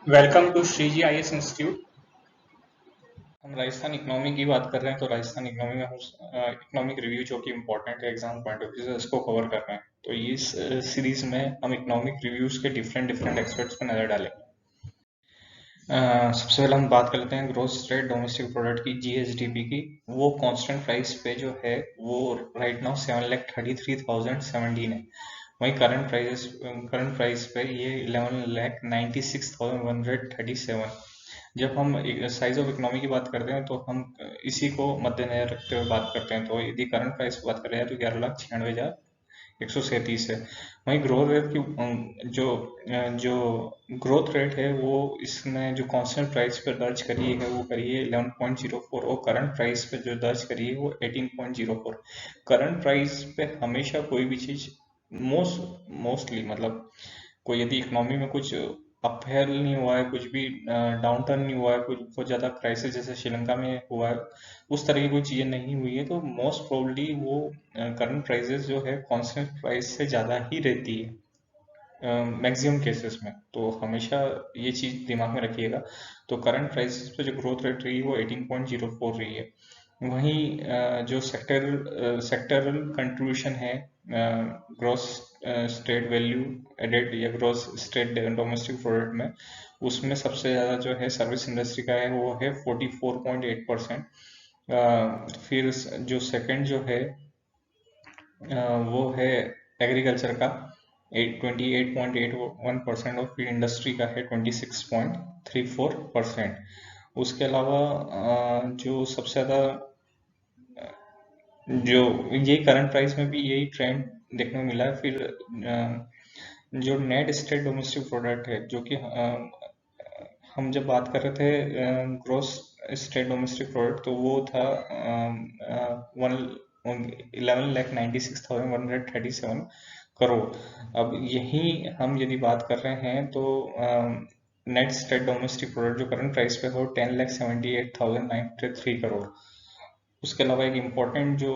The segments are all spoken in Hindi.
Welcome to Shriji IAS institute. हम राजस्थान इकोनॉमी की बात कर रहे हैं, तो राजस्थान इकोनॉमी में हम इकोनॉमिक रिव्यू जो कि इम्पोर्टेंट है एग्जाम पॉइंट ऑफ व्यू से, इसको कवर कर रहे हैं। तो इस सीरीज में हम इकोनॉमिक रिव्यूज के डिफरेंट डिफरेंट एक्सपर्ट्स पर नजर डालेंगे। सबसे पहले हम बात कर लेते हैं ग्रोथ रेट डोमेस्टिक प्रोडक्ट की, जीएसडीपी की। वो कांस्टेंट प्राइस पे जो है वो राइट नाउ 7,33,017 है। वहीं करंट प्राइस पे ये 11,96,137। जब हम साइज ऑफ इकोनॉमी की बात करते हैं तो हम इसी को मद्देनजर रखते हुए बात करते हैं। तो यदि करंट प्राइस की बात करें तो 11,96,137 है। वहीं ग्रोथ रेट की जो जो ग्रोथ रेट है वो इसने जो कांस्टेंट प्राइस पर दर्ज करी है वो करी है 11.04, और करंट प्राइस पे जो दर्ज करी है वो 18.04। करंट प्राइस पे हमेशा कोई भी चीज मोस्टली मतलब कोई यदि इकोनॉमी में कुछ अपहेल नहीं हुआ है, कुछ भी डाउन टर्न नहीं हुआ है, कुछ बहुत ज्यादा क्राइसिस जैसे श्रीलंका में हुआ है, उस तरह की कोई चीजें नहीं हुई है, तो मोस्ट प्रोबेबली वो करंट प्राइसेस जो है कांस्टेंट प्राइस से ज़्यादा ही रहती है मैक्सिमम केसेस में। तो हमेशा ये चीज़ दिमाग में रखिएगा। तो करंट प्राइसेस पे जो ग्रोथ रेट रही है वो 18.04 रही है। वहीं जो सेक्टरल कंट्रीब्यूशन है ग्रॉस स्टेट वैल्यू एडेड या ग्रॉस स्टेट डोमेस्टिक प्रोडक्ट में, उसमें सबसे ज़्यादा जो है सर्विस इंडस्ट्री का है, वो है 44.8%। फिर जो सेकंड जो है वो है एग्रीकल्चर का 28.81%, और फिर इंडस्ट्री का है 26.34%। उसके अलावा जो सबसे ज़्यादा जो ये करंट प्राइस में भी यही ट्रेंड देखने को मिला है। फिर जो नेट स्टेट डोमेस्टिक प्रोडक्ट है, जो कि हम जब बात कर रहे थे ग्रोस स्टेट डोमेस्टिक प्रोडक्ट, तो वो था 11,96,137 करोड़। अब यही हम यदि बात कर रहे हैं तो नेट स्टेट डोमेस्टिक प्रोडक्ट जो करंट प्राइस पे हो 10,78,903 करोड़। उसके अलावा एक इम्पॉर्टेंट जो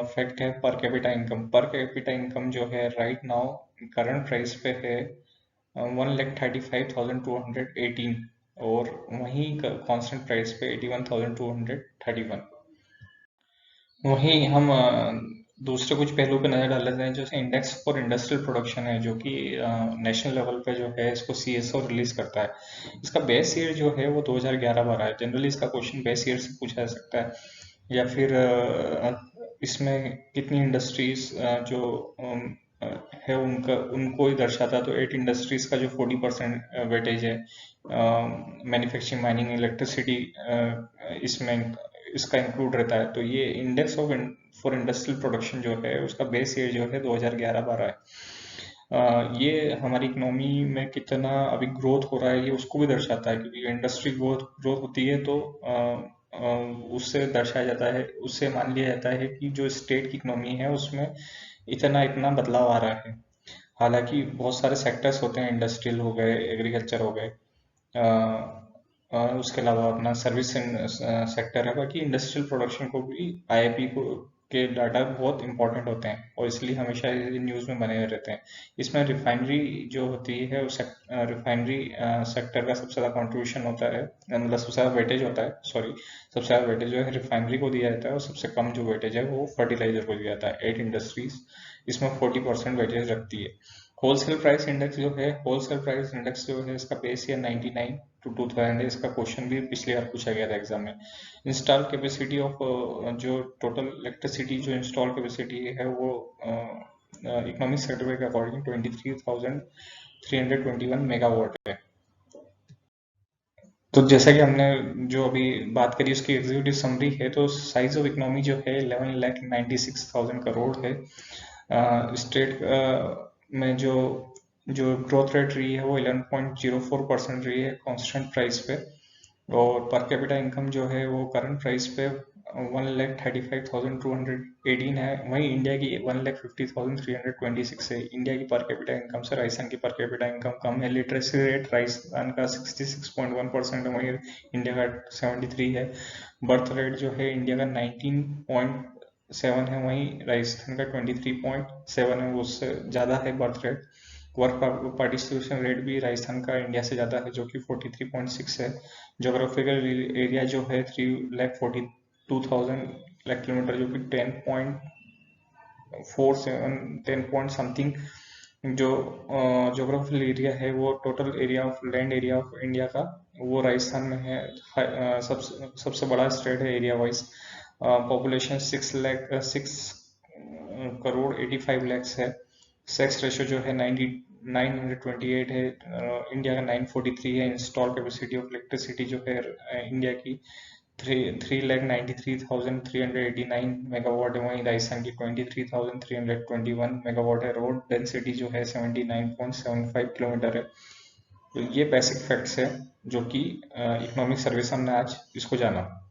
फैक्ट है per capita income. Per capita income जो है राइट नाउ करंट प्राइस पे है 1,35,218, और वहीं कांस्टेंट प्राइस पे 81,231। वहीं हम दूसरे कुछ पहलू पे नजर डाल लेते हैं, जैसे इंडेक्स फॉर इंडस्ट्रियल प्रोडक्शन है, जो कि नेशनल लेवल पे जो है इसको सीएसओ रिलीज करता है। इसका बेस ईयर जो है वो 2011-12 है। जनरली इसका क्वेश्चन बेस ईयर से पूछा जा सकता है, या फिर इसमें कितनी इंडस्ट्रीज जो है उनका उनको ही दर्शाता है। तो 8 इंडस्ट्रीज का जो 40% वेटेज है, मैन्युफैक्चरिंग माइनिंग इलेक्ट्रिसिटी इसमें इसका इंक्लूड रहता है। तो ये index of for industrial production जो है उसका बेस ईयर जो है 2011-12 है। ये हमारी इकोनॉमी में कितना अभी ग्रोथ हो रहा है ये उसको भी दर्शाता है, क्योंकि इंडस्ट्री ग्रोथ ग्रोथ होती है तो उससे दर्शाया जाता है, उससे मान लिया जाता है कि जो स्टेट की इकोनॉमी है उसमें इतना इतना बदलाव आ रहा है। हालांकि बहुत सारे सेक्टर्स होते हैं, इंडस्ट्रियल हो गए, एग्रीकल्चर हो गए, उसके अलावा अपना सर्विस सेक्टर है। बाकी इंडस्ट्रियल प्रोडक्शन को भी आईआईपी को के डाटा बहुत इंपॉर्टेंट होते हैं, और इसलिए हमेशा ये न्यूज़ में बने रहते हैं। इसमें रिफाइनरी जो होती है उस रिफाइनरी सेक्टर का सबसे ज़्यादा कंट्रीब्यूशन होता है, मतलब सबसे ज़्यादा वेटेज होता है, सॉरी, सबसे ज़्यादा वेटेज जो है रिफाइनरी को दिया जाता है, और सबसे कम जो वेटेज है वो फर्टिलाइजर को दिया जाता है। 8 इंडस्ट्रीज इसमें 40% वेटेज रखती है। होलसेल प्राइस इंडेक्स जो है, होलसेल प्राइस इंडेक्स जो है इसका बेस ईयर 99 टू 2000 है। इसका क्वेश्चन भी पिछली बार पूछा गया था एग्जाम में। इंस्टॉल कैपेसिटी ऑफ जो टोटल इलेक्ट्रिसिटी जो इंस्टॉल कैपेसिटी है वो इकोनॉमिक सर्वे के अकॉर्डिंग 23,321 मेगावाट है। तो जैसा कि हमने जो अभी बात करी उसकी एग्जीक्यूटिव समरी है, तो साइज ऑफ इकोनॉमी जो है 11,96,000 करोड़ है। स्टेट में जो जो ग्रोथ रेट रही है वो 11.04% रही है कांस्टेंट प्राइस पे, और पर कैपिटा इनकम जो है वो करंट प्राइस पे 1,35,218 है। वहीं इंडिया की 1,50,326 है। इंडिया की पर कैपिटा इनकम से राजस्थान की पर कैपिटा इनकम कम है। लिटरेसी रेट राजस्थान का 66.1% है, वहीं इंडिया का 73 है। बर्थ रेट जो है इंडिया का 19.7 है, वहीं राजस्थान का 23.7 है, वो उससे ज़्यादा है birth rate. Work participation rate भी राजस्थान का इंडिया से ज़्यादा है, जो कि 43.6 है। जोग्राफिकल एरिया जो है 3,42,000 लाख किलोमीटर, जो कि 10 पॉइंट समथिंग। जो जोग्राफिकल एरिया है वो total area of land area of India का, वो राजस्थान में है। सबसे बड़ा स्टेट है area wise. Population 6 crore 85 lakh है। सेक्स रेशो जो है 928 है। इंडिया का 943 है। इंस्टॉल कैपेसिटी ऑफ इलेक्ट्रिसिटी जो है इंडिया की 3,93,389 मेगावाट है। वहीं राजस्थान की 23,321 मेगावाट है। रोड डेंसिटी जो है 79.75 किलोमीटर है। तो ये बेसिक फैक्ट्स है जो कि इकोनॉमिक सर्वेसन ने आज इसको जाना।